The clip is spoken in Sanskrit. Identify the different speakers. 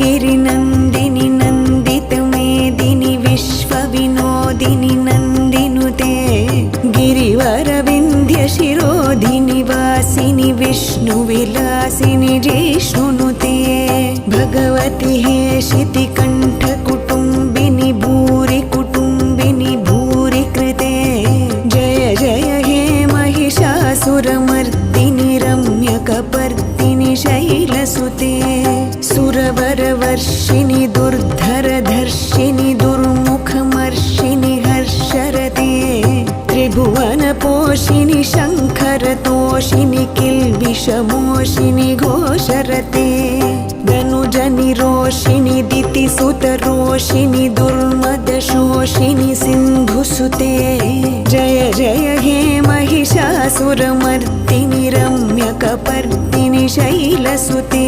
Speaker 1: गिरिनन्दिनि नन्दितमेदिनि विश्वविनोदिनि नन्दिनुते गिरिवरविन्ध्यशिरोधिनि वासिनि विष्णुविलासिनि जिष्णुनुते भगवति हेशितिकण्ठकुटुम्बिनि भूरि कुटुम्बिनि भूरि कृते जय जय हे महिषासुरमर्दिनि रम्यकपर्दिनि शैलसुते सुरवरवर्षिणि दुर्धरधर्षिणि दुर्मुखमर्षिणि हर्षरते त्रिभुवनपोषिणि शङ्खरतोषिणि किल्बिषमोषिणि घोषरते धनुजनिरोषिणि दितिसुतरोषिणि दुर्मदशोषिणि सिन्धुसुते जय जय हे महिषासुरमर्दिनि रम्यकपर्दिनि शैलसुते।